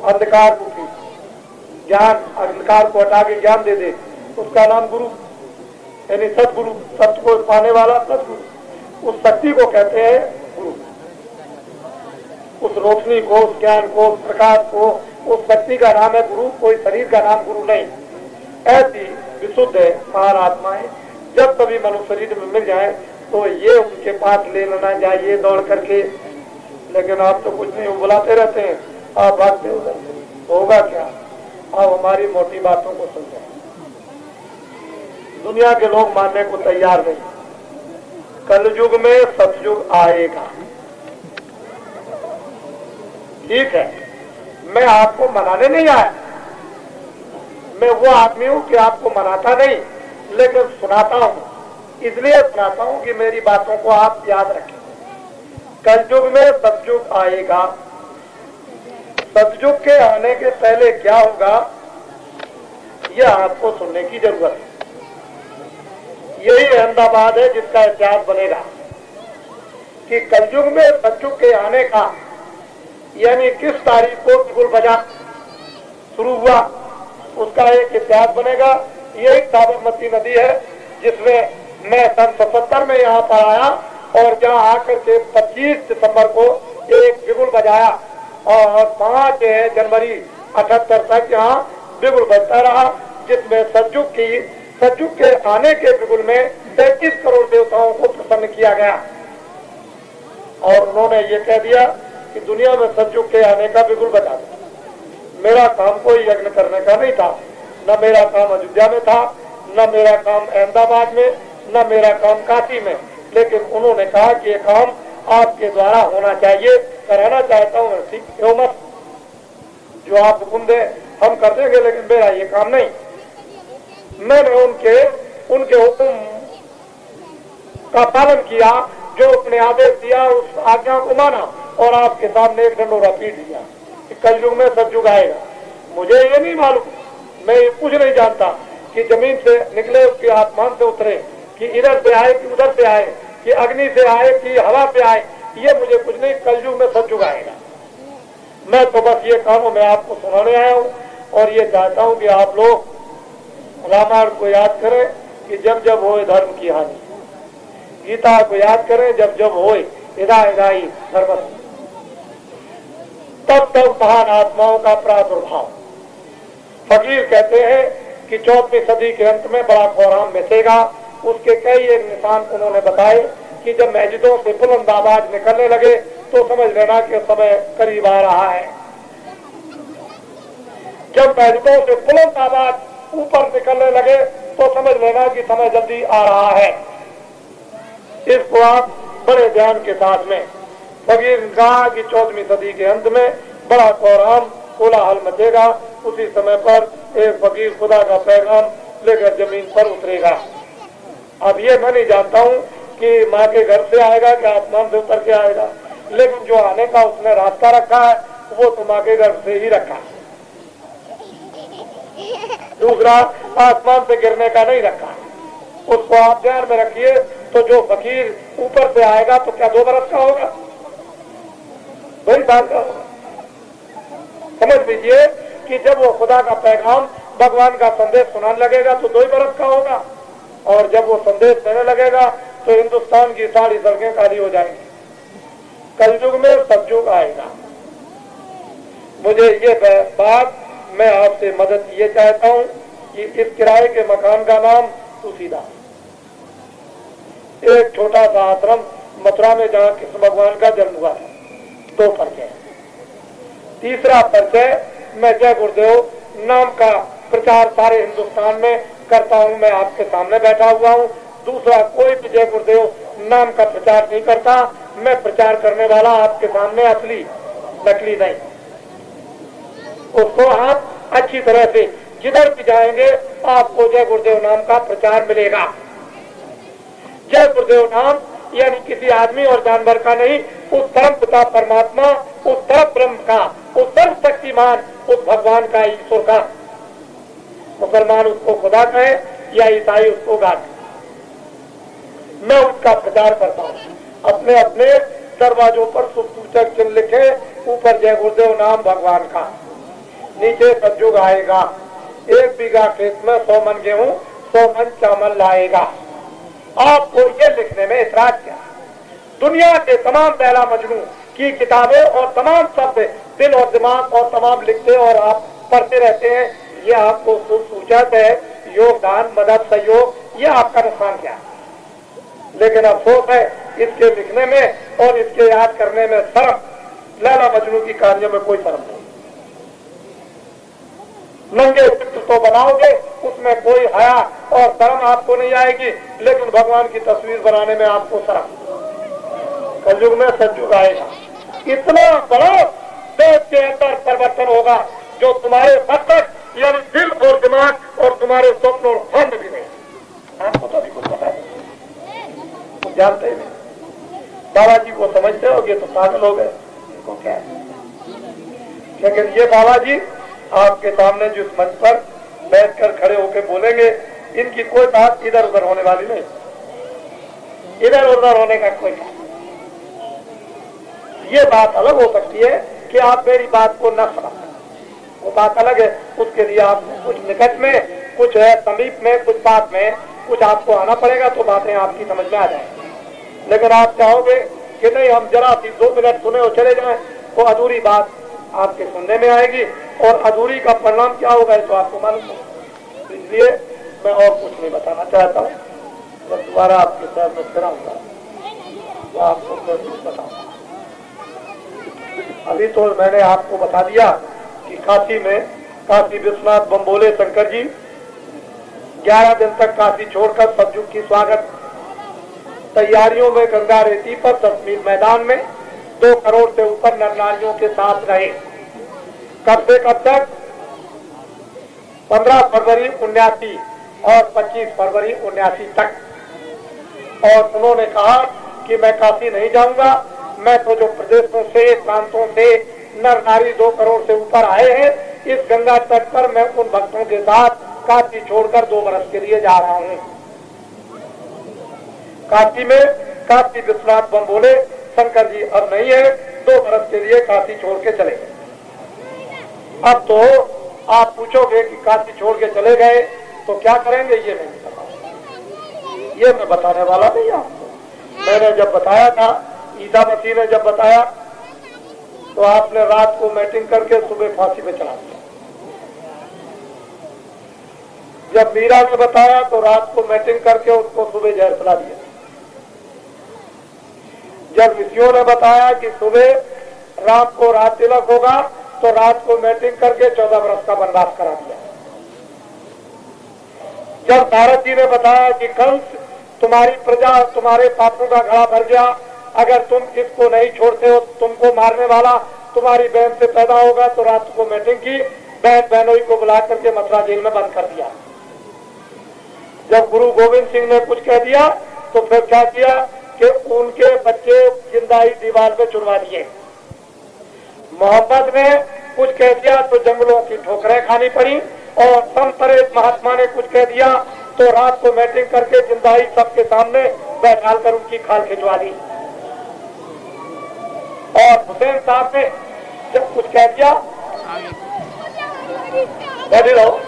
अंधकार रूपी ज्ञान, अंधकार को हटा के ज्ञान दे दे, उसका नाम गुरु, यानी सदगुरु, सत्य को पाने वाला सदगुरु। उस शक्ति को कहते हैं गुरु। उस रोशनी को, उस ज्ञान को, उस प्रकाश को, उस शक्ति का नाम है गुरु। कोई शरीर का नाम गुरु नहीं। ऐसी विशुद्ध महान आत्माएं जब कभी मनुष्य शरीर में मिल जाए तो ये उनके पास ले लेना चाहिए दौड़ करके। लेकिन आप तो कुछ नहीं, बुलाते रहते हैं, आप भागते उधर, तो होगा क्या? आप हमारी मोटी बातों को सुन जाए। दुनिया के लोग मानने को तैयार नहीं। कलयुग में सतयुग आएगा, ठीक है। मैं आपको मनाने नहीं आया, मैं वो आदमी हूं कि आपको मनाता नहीं, लेकिन सुनाता हूं। इसलिए सुनाता हूं कि मेरी बातों को आप याद रखें। कलयुग में सतयुग आएगा। सतयुग के आने के पहले क्या होगा, यह आपको सुनने की जरूरत है। यही अहमदाबाद है जिसका इतिहास बनेगा कि कलयुग में सतयुग के आने का, यानी किस तारीख को बिगुल बजा शुरू हुआ, उसका एक इतिहास बनेगा। यही साबरमती नदी है जिसमें मैं सन 77 में यहाँ पर आया और जहाँ आकर के 25 दिसंबर को एक बिगुल बजाया और 5 जनवरी 78 तक यहाँ बिगुल बजता रहा, जिसमें सतयुग के आने के बिगुल में 33 करोड़ देवताओं को प्रसन्न किया गया। और उन्होंने ये कह दिया कि दुनिया में सतयुग के आने का बिगुल बजा दो। मेरा काम कोई यज्ञ करने का नहीं था, न मेरा काम अयोध्या में था, न मेरा काम अहमदाबाद में, न मेरा काम काशी में। लेकिन उन्होंने कहा कि ये काम आपके द्वारा होना चाहिए, कराना चाहता हूँ। ठीक क्यों मत, जो आप हुक्म दे हम कर देंगे, लेकिन मेरा ये काम नहीं। मैंने उनके हुक्म का पालन किया, जो अपने आदेश दिया उस आज्ञा को माना और आपके सामने एक ढंडोरा पीट दिया कि कलयुग में सतयुग आएगा। मुझे ये नहीं मालूम, मैं ये कुछ नहीं जानता कि जमीन से निकले कि आसमान से उतरे, कि इधर से आए कि उधर से आए, कि अग्नि से आए कि हवा से आए, ये मुझे कुछ नहीं। कलयुग में सतयुग आएगा। मैं तो बस ये काम मैं आपको सुनाने आया हूँ और ये चाहता हूँ कि आप लोग रामायण को याद करें कि जब जब होए धर्म की हानि, गीता को याद करें जब जब होए हिदाई धर्म, तब तब महान आत्माओं का प्रादुर्भाव। फकीर कहते हैं कि 14वीं सदी के अंत में बड़ा कोहराम मचेगा। उसके कई एक निशान उन्होंने बताए कि जब मस्जिदों से बुलंद आवाज निकलने लगे तो समझ लेना कि समय करीब आ रहा है। जब मस्जिदों से बुलंद आवाज ऊपर निकलने लगे तो समझ लेना कि समय जल्दी आ रहा है। इसको आप बड़े ध्यान के साथ में, फकीर ने कहा कि 14वीं सदी के अंत में बड़ा कोहराम कोलाहल मचेगा। उसी समय पर एक फकीर खुदा का पैगाम लेकर जमीन पर उतरेगा। अब ये मैं नहीं जानता हूँ कि माँ के घर से आएगा कि आसमान से उतर के आएगा, लेकिन जो आने का उसने रास्ता रखा है वो तो माँ के घर से ही रखा है, दूसरा आसमान से गिरने का नहीं रखा। उसको आप ध्यान में रखिए। तो जो फकीर ऊपर से आएगा तो क्या 2 बरस का होगा, 2 साल का होगा। समझ लीजिए कि जब वो खुदा का पैगाम, भगवान का संदेश सुनाने लगेगा तो 2 बरस का होगा, और जब वो संदेश देने लगेगा तो हिंदुस्तान की सारी सड़कें खाली हो जाएंगी। कलयुग में सतयुग आएगा। मुझे ये बात, मैं आपसे मदद ये चाहता हूँ कि इस किराए के मकान का नाम तुलसीदास, एक छोटा सा आश्रम मथुरा में जहाँ कृष्ण भगवान का जन्म हुआ है। 2 परिचय। तीसरा परिचय, मैं जय गुरुदेव नाम का प्रचार सारे हिंदुस्तान में करता हूँ, मैं आपके सामने बैठा हुआ हूँ। दूसरा कोई भी जय गुरुदेव नाम का प्रचार नहीं करता। मैं प्रचार करने वाला आपके सामने असली, नकली नहीं। उसको आप अच्छी तरह से जिधर भी जाएंगे आपको जय गुरुदेव नाम का प्रचार मिलेगा। जय गुरुदेव नाम यानी किसी आदमी और जानवर का नहीं, उस परम पिता परमात्मा, उस परम ब्रह्म का, उस सर्वशक्तिमान, उस भगवान का, ईश्वर का। मुसलमान उसको खुदा कहे या ईसाई उसको गाद, मैं उसका प्रचार करता हूँ। अपने अपने दरवाजों पर सूचक चिन्ह लिखे, ऊपर जय गुरुदेव नाम भगवान का, नीचे सतयुग आएगा, 1 बीघा खेत में 100 मन गेहूं 100 मन चावल लाएगा। आपको ये लिखने में इतराज क्या? दुनिया के तमाम लैला मजनू की किताबें और तमाम शब्द दिल और दिमाग और तमाम लिखते और आप पढ़ते रहते हैं, ये आपको सूचत है, योगदान, मदद, सहयोग, ये आपका नुकसान क्या है? लेकिन अफसोस है इसके लिखने में और इसके याद करने में शर्म, लैला मजनू की कहानियों में कोई शर्म नहीं। नंगे चित्र तो बनाओगे, उसमें कोई हया और शर्म आपको नहीं आएगी, लेकिन भगवान की तस्वीर बनाने में आपको शर्म। कलयुग में सतयुग आएगा, इतना बड़ा देश के अंदर परिवर्तन होगा जो तुम्हारे मस्तिष्क यानी दिल और दिमाग और तुम्हारे स्वप्न और ख्वाब भी नहीं। आपको तो अभी कुछ पता है, तुम जानते ही नहीं। बाबा जी को समझते हो, ये तो पागल हो गए, इनको क्या है? लेकिन ये बाबा जी आपके सामने जिस मंच पर बैठकर खड़े होकर बोलेंगे, इनकी कोई बात इधर उधर होने वाली नहीं, इधर उधर होने का कोई काम। ये बात अलग हो सकती है कि आप मेरी बात को न समझ, वो बात अलग है। उसके लिए आप कुछ निकट में, कुछ है समीप में, कुछ पास में, कुछ आपको आना पड़ेगा तो बातें आपकी समझ में आ जाएंगी। लेकिन आप चाहोगे कि नहीं हम जरा सी 2 मिनट सुने और चले जाएं, तो अधूरी बात आपके सुनने में आएगी और अधूरी का परिणाम क्या होगा तो आपको मालूम होगा। तो इसलिए मैं और कुछ नहीं बताना चाहता हूँ। जब दोबारा आपके साथ में फिर आऊंगा तो आपको कुछ बताऊंगा। अभी तो मैंने आपको बता दिया कि काशी में काशी विश्वनाथ बम्बोले शंकर जी 11 दिन तक काशी छोड़कर सतयुग की स्वागत तैयारियों में गंगा रेती पर 10 मील मैदान में 2 करोड़ से ऊपर नर नारियों के साथ रहे। कब से कब तक? 15 फरवरी 79 और 25 फरवरी 79 तक। और उन्होंने कहा कि मैं काशी नहीं जाऊंगा, मैं तो जो प्रदेशों से, प्रांतों से नर नारी 2 करोड़ से ऊपर आए हैं, इस गंगा तट पर मैं उन भक्तों के साथ काशी छोड़कर 2 वर्ष के लिए जा रहा हूँ। काशी में काशी विश्वनाथ बम्बोले शंकर जी अब नहीं है, 2 वर्ष के लिए काशी छोड़ के चले गए। अब तो आप पूछोगे कि काशी छोड़ के चले गए तो क्या करेंगे, ये नहीं बताऊंगा, ये मैं बताने वाला नहीं आपको। मैंने जब बताया था, ईसा मसीह ने जब बताया तो आपने रात को मीटिंग करके सुबह फांसी पे चढ़ा दिया। जब मीरा ने बताया तो रात को मीटिंग करके उसको सुबह जहर पिला दिया। जब ऋषियों ने बताया कि सुबह राम को रात तिलक होगा तो रात को मीटिंग करके 14 वर्ष का वनवास करा दिया। जब नारद जी ने बताया कि कंस तुम्हारी प्रजा तुम्हारे पापों का घड़ा भर गया, अगर तुम इसको नहीं छोड़ते हो तुमको मारने वाला तुम्हारी बहन से पैदा होगा, तो रात को मीटिंग की, बहन बहनोई को बुला करके मथुरा जेल में बंद कर दिया। जब गुरु गोविंद सिंह ने कुछ कह दिया तो फिर क्या किया कि उनके बच्चे जिंदा ही दीवार पे चुनवा दिए। मोहम्मद ने कुछ कह दिया तो जंगलों की ठोकरें खानी पड़ी, और संतरेत महात्मा ने कुछ कह दिया तो रात को मीटिंग करके जिंदा ही सबके सामने बैठा कर उनकी खाल खिंचवा दी। और हुसैन साहब ने जब कुछ कह दिया, बैठे रहो,